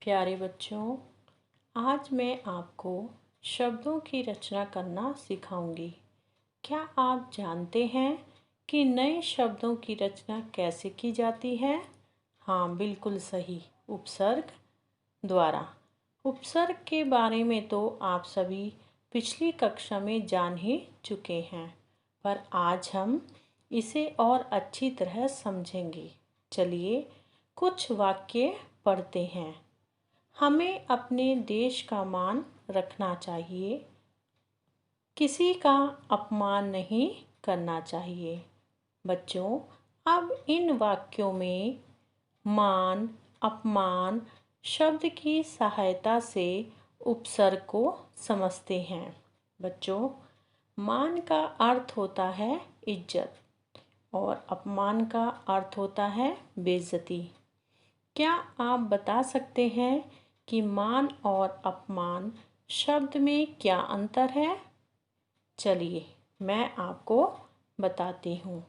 प्यारे बच्चों, आज मैं आपको शब्दों की रचना करना सिखाऊंगी। क्या आप जानते हैं कि नए शब्दों की रचना कैसे की जाती है? हाँ, बिल्कुल सही, उपसर्ग द्वारा। उपसर्ग के बारे में तो आप सभी पिछली कक्षा में जान ही चुके हैं, पर आज हम इसे और अच्छी तरह समझेंगे। चलिए कुछ वाक्य पढ़ते हैं। हमें अपने देश का मान रखना चाहिए। किसी का अपमान नहीं करना चाहिए। बच्चों, अब इन वाक्यों में मान, अपमान शब्द की सहायता से उपसर्ग को समझते हैं। बच्चों, मान का अर्थ होता है इज्जत और अपमान का अर्थ होता है बेइज्जती। क्या आप बता सकते हैं कि मान और अपमान शब्द में क्या अंतर है? चलिए मैं आपको बताती हूँ।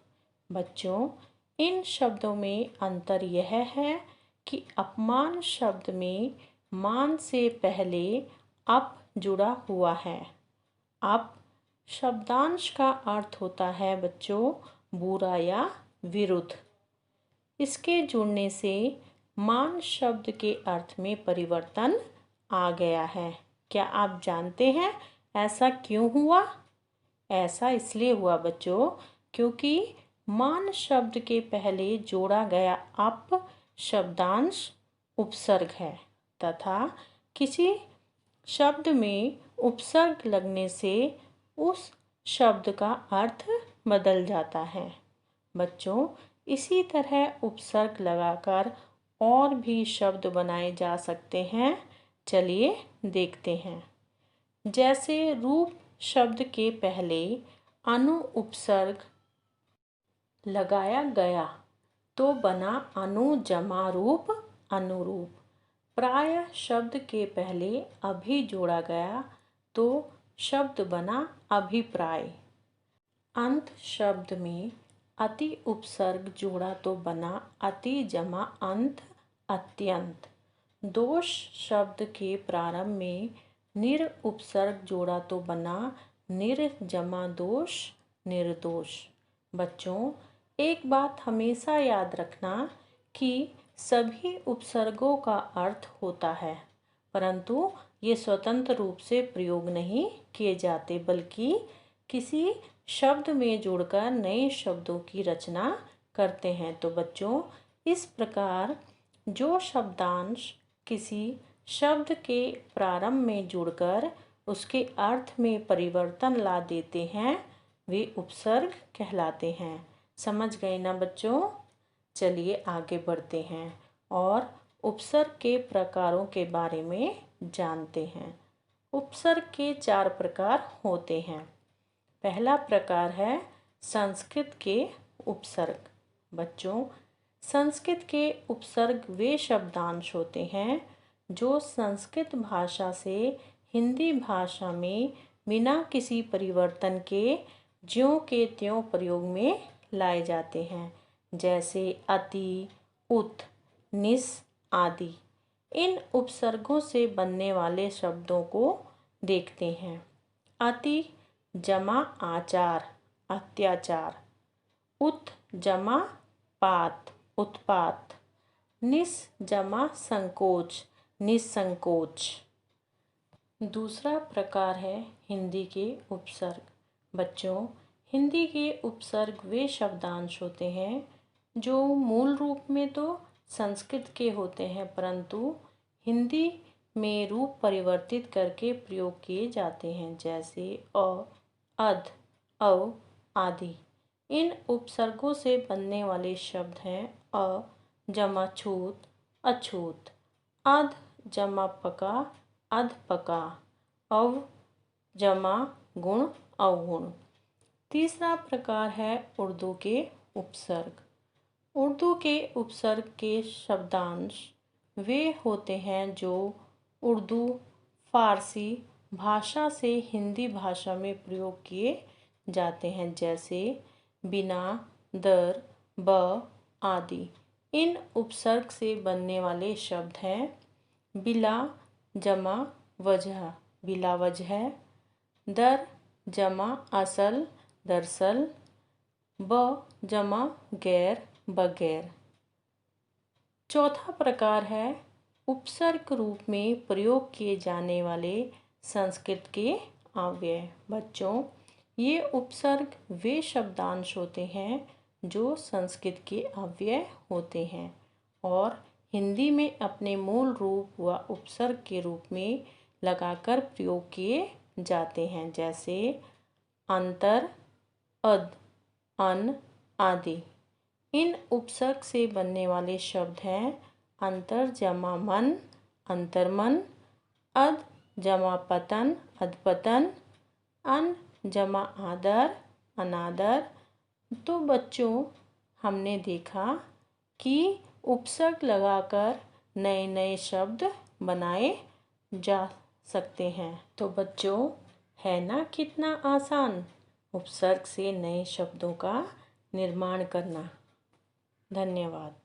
बच्चों, इन शब्दों में अंतर यह है कि अपमान शब्द में मान से पहले अप जुड़ा हुआ है। अप शब्दांश का अर्थ होता है बच्चों बुरा या विरुद्ध। इसके जुड़ने से मान शब्द के अर्थ में परिवर्तन आ गया है। क्या आप जानते हैं ऐसा क्यों हुआ? ऐसा इसलिए हुआ बच्चों क्योंकि मान शब्द के पहले जोड़ा गया अप शब्दांश उपसर्ग है तथा किसी शब्द में उपसर्ग लगने से उस शब्द का अर्थ बदल जाता है। बच्चों, इसी तरह उपसर्ग लगाकर और भी शब्द बनाए जा सकते हैं। चलिए देखते हैं। जैसे रूप शब्द के पहले अनु उपसर्ग लगाया गया तो बना अनु जमा रूप अनुरूप। प्राय शब्द के पहले अभि जोड़ा गया तो शब्द बना अभिप्राय। अंत शब्द में अति उपसर्ग जोड़ा तो बना अति जमा अंत अत्यंत। दोष शब्द के प्रारंभ में निर उपसर्ग जोड़ा तो बना निर जमा दोष निर्दोष। बच्चों, एक बात हमेशा याद रखना कि सभी उपसर्गों का अर्थ होता है, परंतु ये स्वतंत्र रूप से प्रयोग नहीं किए जाते, बल्कि किसी शब्द में जोड़कर नए शब्दों की रचना करते हैं। तो बच्चों, इस प्रकार जो शब्दांश किसी शब्द के प्रारंभ में जुड़कर उसके अर्थ में परिवर्तन ला देते हैं वे उपसर्ग कहलाते हैं। समझ गए ना बच्चों? चलिए आगे बढ़ते हैं और उपसर्ग के प्रकारों के बारे में जानते हैं। उपसर्ग के 4 प्रकार होते हैं। पहला प्रकार है संस्कृत के उपसर्ग। बच्चों, संस्कृत के उपसर्ग वे शब्दांश होते हैं जो संस्कृत भाषा से हिंदी भाषा में बिना किसी परिवर्तन के ज्यों के त्यों प्रयोग में लाए जाते हैं, जैसे अति, उत, निस आदि। इन उपसर्गों से बनने वाले शब्दों को देखते हैं। अति जमा आचार अत्याचार, उत जमा पात उत्पात, निस जमा संकोच निसंकोच। दूसरा प्रकार है हिंदी के उपसर्ग। बच्चों, हिंदी के उपसर्ग वे शब्दांश होते हैं जो मूल रूप में तो संस्कृत के होते हैं, परंतु हिंदी में रूप परिवर्तित करके प्रयोग किए जाते हैं, जैसे अ, अध, अव आदि। इन उपसर्गों से बनने वाले शब्द हैं अ जमा छूत अछूत, अध जमा पका अधपका, अव जमा गुण अवगुण। तीसरा प्रकार है उर्दू के उपसर्ग। उर्दू के उपसर्ग के शब्दांश वे होते हैं जो उर्दू, फारसी भाषा से हिंदी भाषा में प्रयोग किए जाते हैं, जैसे बिना, दर, ब आदि। इन उपसर्ग से बनने वाले शब्द हैं बिला जमा वजह बिला वजह, दर जमा असल दरअसल, ब जमा गैर बगैर। चौथा प्रकार है उपसर्ग रूप में प्रयोग किए जाने वाले संस्कृत के अव्यय। बच्चों, ये उपसर्ग वे शब्दांश होते हैं जो संस्कृत के अव्यय होते हैं और हिंदी में अपने मूल रूप व उपसर्ग के रूप में लगाकर प्रयोग किए जाते हैं, जैसे अंतर, अद, अन आदि। इन उपसर्ग से बनने वाले शब्द हैं अंतर जमा मन अंतर्मन, अद जमा पतन अधपतन, अन जमा आदर अनादर। तो बच्चों, हमने देखा कि उपसर्ग लगाकर नए नए शब्द बनाए जा सकते हैं। तो बच्चों, है ना कितना आसान उपसर्ग से नए शब्दों का निर्माण करना। धन्यवाद।